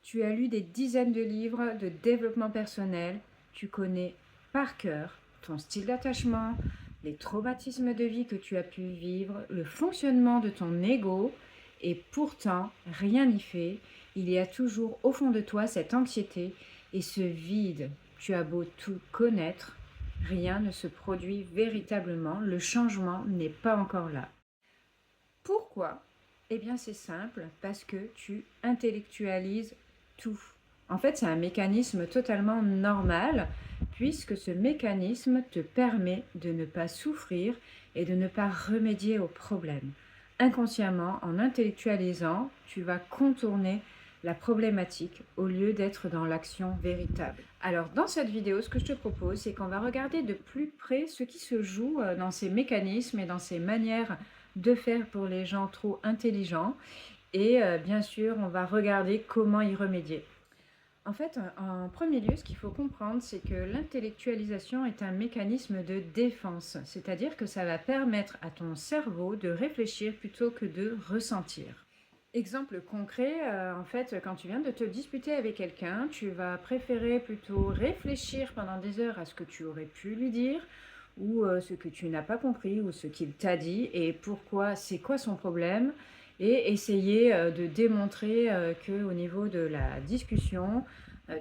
Tu as lu des dizaines de livres de développement personnel, tu connais par cœur ton style d'attachement, les traumatismes de vie que tu as pu vivre, le fonctionnement de ton ego, et pourtant, rien n'y fait. Il y a toujours au fond de toi cette anxiété et ce vide. Tu as beau tout connaître, rien ne se produit véritablement, le changement n'est pas encore là. Pourquoi? Eh bien, c'est simple, parce que tu intellectualises tout. En fait, c'est un mécanisme totalement normal, puisque ce mécanisme te permet de ne pas souffrir et de ne pas remédier au problème. Inconsciemment, en intellectualisant, tu vas contourner la problématique au lieu d'être dans l'action véritable. Alors, dans cette vidéo, ce que je te propose, c'est qu'on va regarder de plus près ce qui se joue dans ces mécanismes et dans ces manières de faire pour les gens trop intelligents. Et bien sûr, on va regarder comment y remédier. En fait, en premier lieu, ce qu'il faut comprendre, c'est que l'intellectualisation est un mécanisme de défense, c'est-à-dire que ça va permettre à ton cerveau de réfléchir plutôt que de ressentir. Exemple concret, en fait, quand tu viens de te disputer avec quelqu'un, tu vas préférer plutôt réfléchir pendant des heures à ce que tu aurais pu lui dire, ou ce que tu n'as pas compris, ou ce qu'il t'a dit, et pourquoi, c'est quoi son problème, et essayer de démontrer qu'au niveau de la discussion,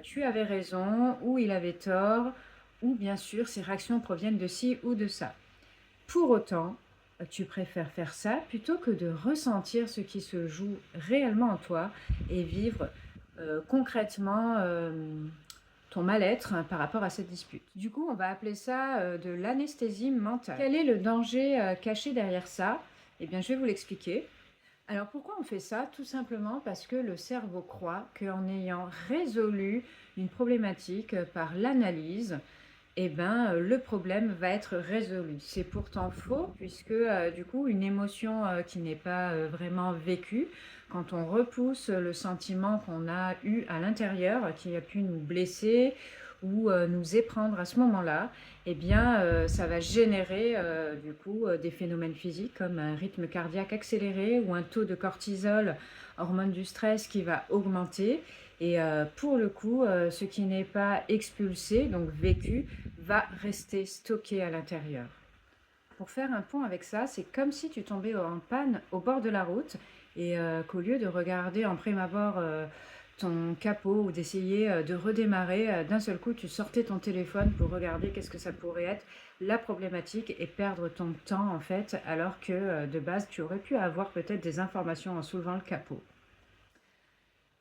tu avais raison, ou il avait tort, ou bien sûr, ses réactions proviennent de ci ou de ça. Pour autant, tu préfères faire ça plutôt que de ressentir ce qui se joue réellement en toi et vivre concrètement ton mal-être par rapport à cette dispute. Du coup, on va appeler ça de l'anesthésie mentale. Quel est le danger caché derrière ça? Eh bien, je vais vous l'expliquer. Alors, pourquoi on fait ça? Tout simplement parce que le cerveau croit qu'en ayant résolu une problématique par l'analyse, eh ben, le problème va être résolu. C'est pourtant faux, puisque du coup, une émotion qui n'est pas vraiment vécue, quand on repousse le sentiment qu'on a eu à l'intérieur, qui a pu nous blesser ou nous éprendre à ce moment-là, eh bien, ça va générer du coup des phénomènes physiques comme un rythme cardiaque accéléré ou un taux de cortisol, hormone du stress, qui va augmenter. Et pour le coup, ce qui n'est pas expulsé, donc vécu, va rester stocké à l'intérieur. Pour faire un pont avec ça, c'est comme si tu tombais en panne au bord de la route et qu'au lieu de regarder en prime abord ton capot ou d'essayer de redémarrer, d'un seul coup, tu sortais ton téléphone pour regarder qu'est-ce que ça pourrait être la problématique et perdre ton temps en fait, alors que de base, tu aurais pu avoir peut-être des informations en soulevant le capot.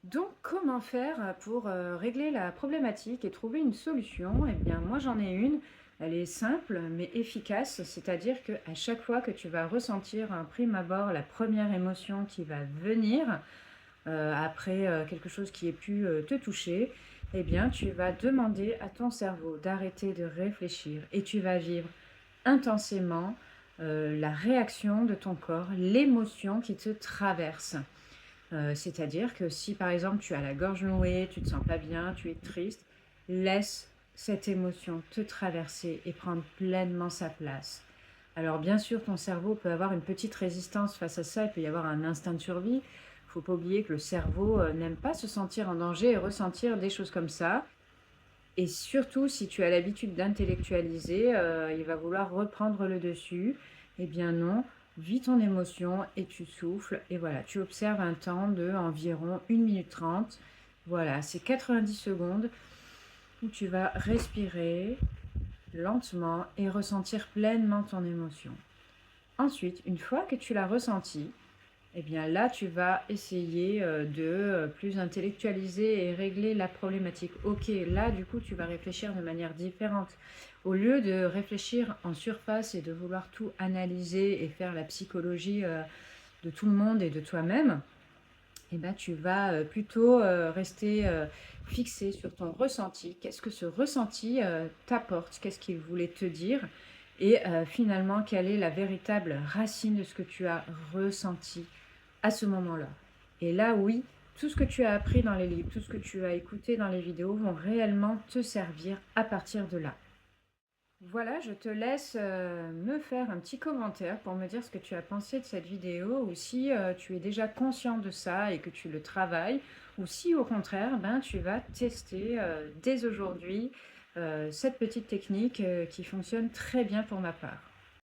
Donc, comment faire pour régler la problématique et trouver une solution? Eh bien, moi, j'en ai une. Elle est simple, mais efficace. C'est-à-dire qu'à chaque fois que tu vas ressentir un prime abord la première émotion qui va venir après quelque chose qui ait pu te toucher, eh bien, tu vas demander à ton cerveau d'arrêter de réfléchir et tu vas vivre intensément la réaction de ton corps, l'émotion qui te traverse. C'est-à-dire que si par exemple tu as la gorge nouée, tu ne te sens pas bien, tu es triste, laisse cette émotion te traverser et prendre pleinement sa place. Alors bien sûr, ton cerveau peut avoir une petite résistance face à ça, il peut y avoir un instinct de survie. Il ne faut pas oublier que le cerveau n'aime pas se sentir en danger et ressentir des choses comme ça. Et surtout, si tu as l'habitude d'intellectualiser, il va vouloir reprendre le dessus. Eh bien non, vis ton émotion et tu souffles. Et voilà, tu observes un temps de environ 1 minute 30. Voilà, c'est 90 secondes où tu vas respirer lentement et ressentir pleinement ton émotion. Ensuite, une fois que tu l'as ressenti, eh bien là, tu vas essayer de plus intellectualiser et régler la problématique. Ok, là, du coup, tu vas réfléchir de manière différente. Au lieu de réfléchir en surface et de vouloir tout analyser et faire la psychologie de tout le monde et de toi-même, eh ben, tu vas plutôt rester fixé sur ton ressenti. Qu'est-ce que ce ressenti t'apporte? Qu'est-ce qu'il voulait te dire? Et finalement, quelle est la véritable racine de ce que tu as ressenti à ce moment-là? Et là, oui, tout ce que tu as appris dans les livres, tout ce que tu as écouté dans les vidéos vont réellement te servir à partir de là. Voilà, je te laisse me faire un petit commentaire pour me dire ce que tu as pensé de cette vidéo, ou si tu es déjà conscient de ça et que tu le travailles, ou si au contraire, ben, tu vas tester dès aujourd'hui cette petite technique qui fonctionne très bien pour ma part.